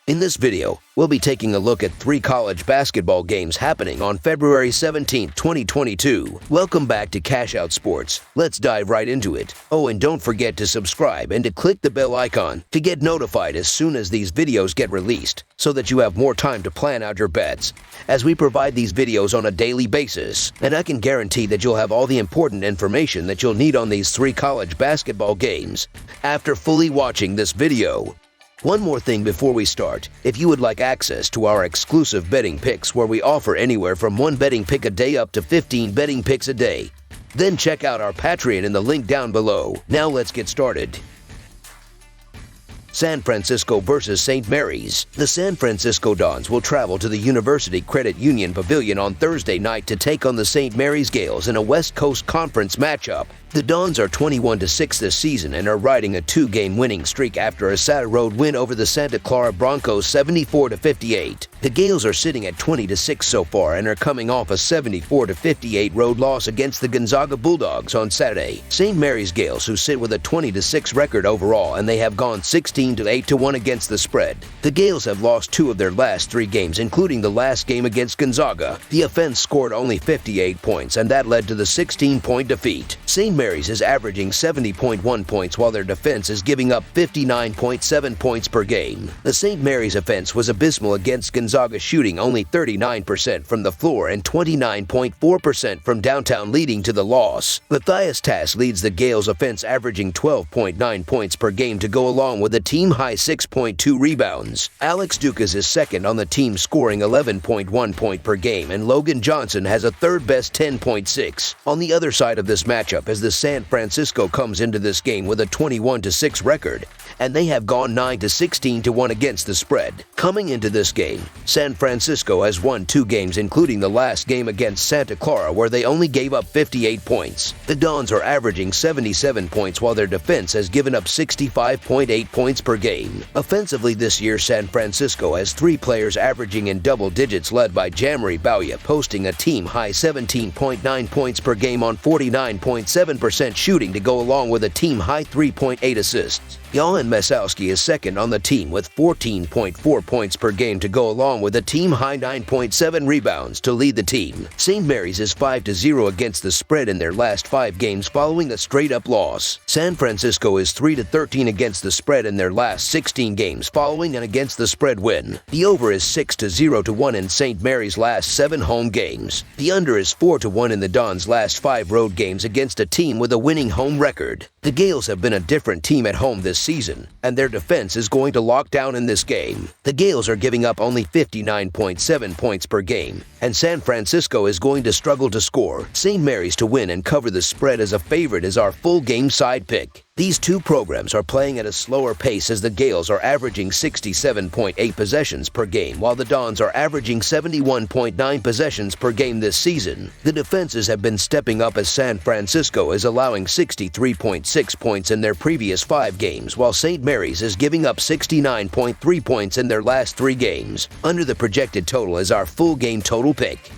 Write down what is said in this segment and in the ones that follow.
In this video, we'll be taking a look at 3 college basketball games happening on February 17, 2022. Welcome back to Cash Out Sports. Let's dive right into it. Oh, and don't forget to subscribe and to click the bell icon to get notified as soon as these videos get released, so that you have more time to plan out your bets, as we provide these videos on a daily basis. And I can guarantee that you'll have all the important information that you'll need on these 3 college basketball games after fully watching this video. One more thing before we start. If you would like access to our exclusive betting picks where we offer anywhere from 1 betting pick a day up to 15 betting picks a day, then check out our Patreon in the link down below. Now let's get started. San Francisco versus St. Mary's. The San Francisco Dons will travel to the University Credit Union Pavilion on Thursday night to take on the St. Mary's Gales in a West Coast Conference matchup. The Dons are 21-6 this season and are riding a 2-game winning streak after a Saturday road win over the Santa Clara Broncos 74-58. The Gales are sitting at 20-6 so far and are coming off a 74-58 road loss against the Gonzaga Bulldogs on Saturday. St. Mary's Gales, who sit with a 20-6 record overall, and they have gone 16-8-1 against the spread. The Gales have lost 2 of their last 3 games, including the last game against Gonzaga. The offense scored only 58 points, and that led to the 16-point defeat. St. Mary's is averaging 70.1 points while their defense is giving up 59.7 points per game. The St. Mary's offense was abysmal against Gonzaga, shooting only 39% from the floor and 29.4% from downtown, leading to the loss. Matthias Tass leads the Gales offense, averaging 12.9 points per game to go along with a team-high 6.2 rebounds. Alex Dukas is second on the team, scoring 11.1 points per game, and Logan Johnson has a third-best 10.6. On the other side of this matchup, as the San Francisco comes into this game with a 21-6 record, and they have gone 9-16-1 against the spread. Coming into this game, San Francisco has won 2 games, including the last game against Santa Clara, where they only gave up 58 points. The Dons are averaging 77 points, while their defense has given up 65.8 points per game. Offensively this year, San Francisco has 3 players averaging in double digits, led by Jamari Bauya, posting a team-high 17.9 points per game on 49.7% shooting to go along with a team-high 3.8 assists. Johan Masowski is second on the team with 14.4 points per game to go along with a team-high 9.7 rebounds to lead the team. St. Mary's is 5-0 against the spread in their last 5 games following a straight-up loss. San Francisco is 3-13 against the spread in their last 16 games following an against-the-spread win. The over is 6-0-1 in St. Mary's last 7 home games. The under is 4-1 in the Dons' last 5 road games against a team with a winning home record. The Gales have been a different team at home this season, and their defense is going to lock down in this game. The Gales are giving up only 59.7 points per game, and San Francisco is going to struggle to score. St. Mary's to win and cover the spread as a favorite is our full game side pick. These 2 programs are playing at a slower pace, as the Gales are averaging 67.8 possessions per game, while the Dons are averaging 71.9 possessions per game this season. The defenses have been stepping up, as San Francisco is allowing 63.6 points in their previous 5 games, while St. Mary's is giving up 69.3 points in their last 3 games. Under the projected total is our full game total pick.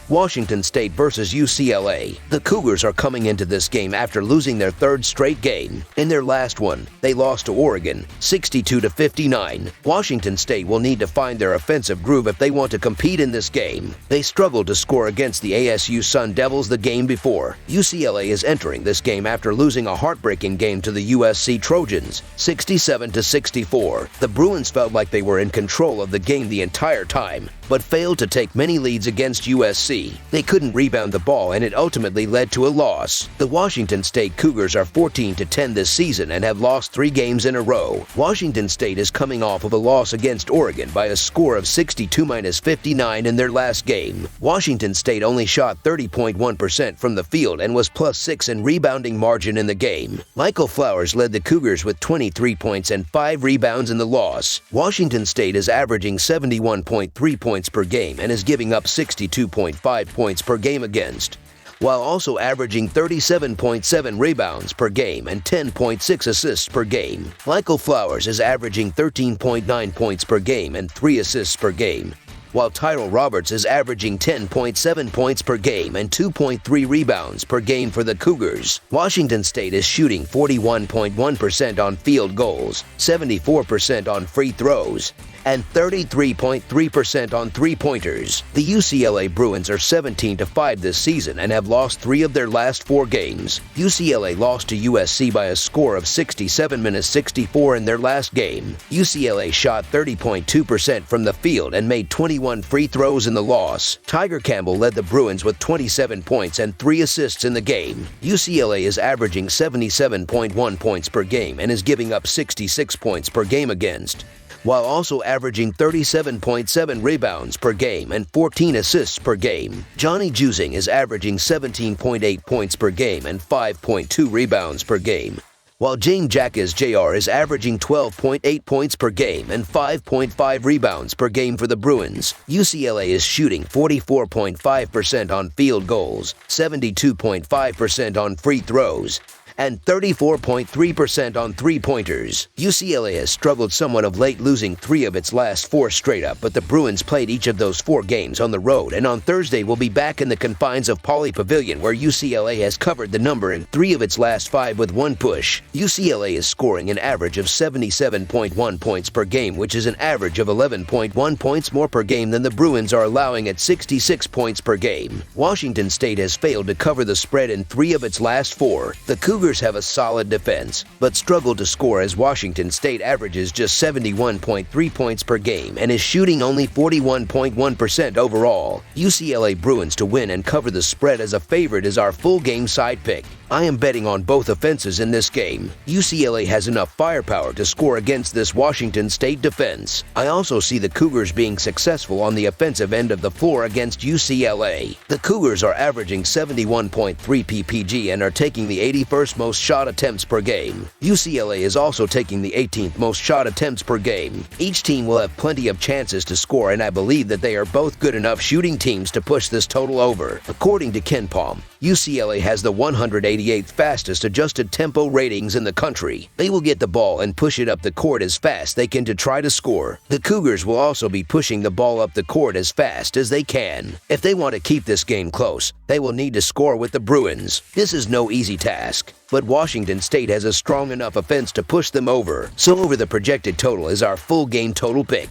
Washington State versus UCLA. The Cougars are coming into this game after losing their 3rd straight game. In their last one, they lost to Oregon 62-59. Washington State will need to find their offensive groove if they want to compete in this game. They struggled to score against the ASU Sun Devils the game before. UCLA is entering this game after losing a heartbreaking game to the USC Trojans 67-64. The Bruins felt like they were in control of the game the entire time, but failed to take many leads against USC. They couldn't rebound the ball, and it ultimately led to a loss. The Washington State Cougars are 14-10 this season and have lost 3 games in a row. Washington State is coming off of a loss against Oregon by a score of 62-59 in their last game. Washington State only shot 30.1% from the field and was +6 in rebounding margin in the game. Michael Flowers led the Cougars with 23 points and 5 rebounds in the loss. Washington State is averaging 71.3 points per game and is giving up 62.5 points per game against, while also averaging 37.7 rebounds per game and 10.6 assists per game. Michael Flowers is averaging 13.9 points per game and 3 assists per game. while Tyrell Roberts is averaging 10.7 points per game and 2.3 rebounds per game for the Cougars. Washington State is shooting 41.1% on field goals, 74% on free throws, and 33.3% on three-pointers. The UCLA Bruins are 17-5 this season and have lost 3 of their last 4 games. UCLA lost to USC by a score of 67-64 in their last game. UCLA shot 30.2% from the field and made 21 free throws in the loss. Tiger Campbell led the Bruins with 27 points and 3 assists in the game. UCLA is averaging 77.1 points per game and is giving up 66 points per game against, while also averaging 37.7 rebounds per game and 14 assists per game. Johnny Juzing is averaging 17.8 points per game and 5.2 rebounds per game, while James Jacques Jr. is averaging 12.8 points per game and 5.5 rebounds per game for the Bruins. UCLA is shooting 44.5% on field goals, 72.5% on free throws, and 34.3% on three-pointers. UCLA has struggled somewhat of late, losing 3 of its last 4 straight up, but the Bruins played each of those 4 games on the road, and on Thursday will be back in the confines of Pauley Pavilion, where UCLA has covered the number in 3 of its last 5 with 1 push. UCLA is scoring an average of 77.1 points per game, which is an average of 11.1 points more per game than the Bruins are allowing at 66 points per game. Washington State has failed to cover the spread in 3 of its last 4. The Cougars have a solid defense, but struggle to score as Washington State averages just 71.3 points per game and is shooting only 41.1% overall. UCLA Bruins to win and cover the spread as a favorite is our full game side pick. I am betting on both offenses in this game. UCLA has enough firepower to score against this Washington State defense. I also see the Cougars being successful on the offensive end of the floor against UCLA. The Cougars are averaging 71.3 PPG and are taking the 81st most shot attempts per game. UCLA is also taking the 18th most shot attempts per game. Each team will have plenty of chances to score, and I believe that they are both good enough shooting teams to push this total over. According to Ken Palm, UCLA has the 188th fastest adjusted tempo ratings in the country. They will get the ball and push it up the court as fast they can to try to score. The Cougars will also be pushing the ball up the court as fast as they can. If they want to keep this game close, they will need to score with the Bruins. This is no easy task, but Washington State has a strong enough offense to push them over. So over the projected total is our full game total pick.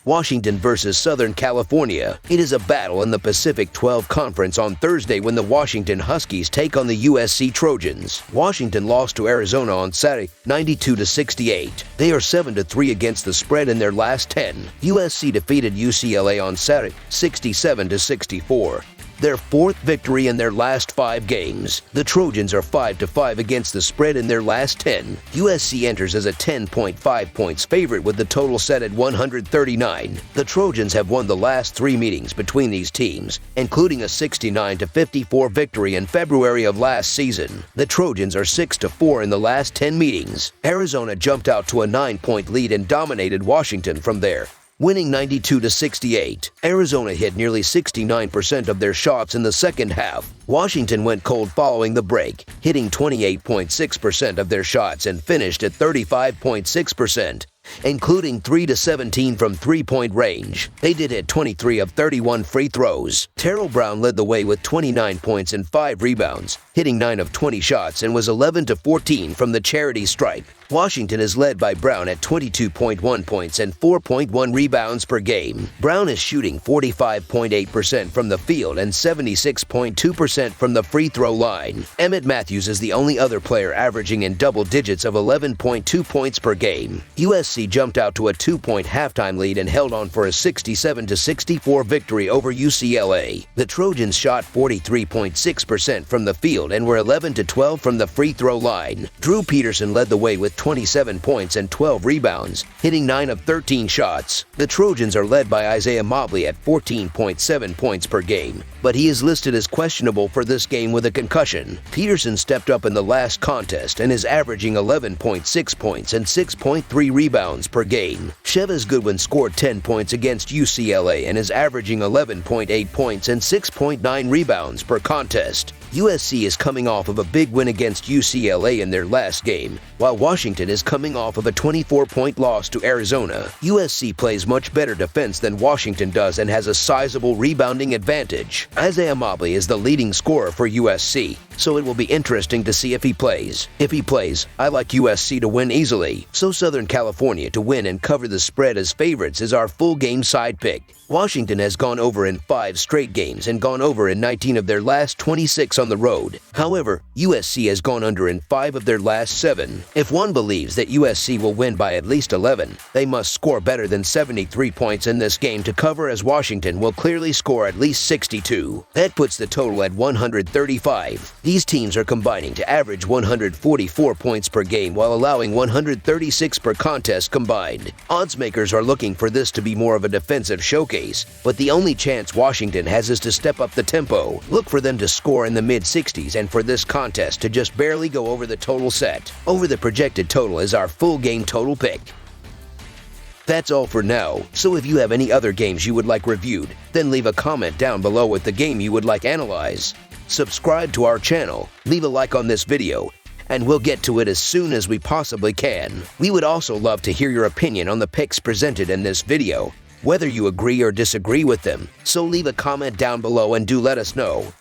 Washington versus Southern California. It is a battle in the Pacific 12 Conference on Thursday when the Washington Huskies take on the USC Trojans. Washington lost to Arizona on Saturday, 92-68. They are 7-3 against the spread in their last 10. USC defeated UCLA on Saturday, 67-64. Their 4th victory in their last 5 games. The Trojans are 5-5 against the spread in their last 10. USC enters as a 10.5 points favorite with the total set at 139. The Trojans have won the last 3 meetings between these teams, including a 69-54 victory in February of last season. The Trojans are 6-4 in the last 10 meetings. Arizona jumped out to a 9-point lead and dominated Washington from there, winning 92-68. Arizona hit nearly 69% of their shots in the second half. Washington went cold following the break, hitting 28.6% of their shots and finished at 35.6%. including 3-17 from three-point range. They did hit 23 of 31 free throws. Terrell Brown led the way with 29 points and 5 rebounds, hitting 9 of 20 shots and was 11-14 from the charity stripe. Washington is led by Brown at 22.1 points and 4.1 rebounds per game. Brown is shooting 45.8% from the field and 76.2% from the free throw line. Emmett Matthews is the only other player averaging in double digits of 11.2 points per game. USC jumped out to a 2-point halftime lead and held on for a 67-64 victory over UCLA. The Trojans shot 43.6% from the field and were 11-12 from the free throw line. Drew Peterson led the way with 27 points and 12 rebounds, hitting 9 of 13 shots. The Trojans are led by Isaiah Mobley at 14.7 points per game, but he is listed as questionable for this game with a concussion. Peterson stepped up in the last contest and is averaging 11.6 points and 6.3 rebounds per game. Chevez Goodwin scored 10 points against UCLA and is averaging 11.8 points and 6.9 rebounds per contest. USC is coming off of a big win against UCLA in their last game, while Washington is coming off of a 24-point loss to Arizona. USC plays much better defense than Washington does and has a sizable rebounding advantage. Isaiah Mobley is the leading scorer for USC, so it will be interesting to see if he plays. If he plays, I like USC to win easily, so Southern California to win and cover the spread as favorites is our full game side pick. Washington has gone over in 5 straight games and gone over in 19 of their last 26 on the road. However, USC has gone under in 5 of their last 7. If one believes that USC will win by at least 11, they must score better than 73 points in this game to cover, as Washington will clearly score at least 62. That puts the total at 135. These teams are combining to average 144 points per game while allowing 136 per contest combined. Odds makers are looking for this to be more of a defensive showcase, but the only chance Washington has is to step up the tempo. Look for them to score in the mid-60s and for this contest to just barely go over the total set. Over the projected total is our full game total pick. That's all for now, so if you have any other games you would like reviewed, then leave a comment down below with the game you would like analyzed. Subscribe to our channel, leave a like on this video, and we'll get to it as soon as we possibly can. We would also love to hear your opinion on the picks presented in this video, whether you agree or disagree with them, so leave a comment down below and do let us know.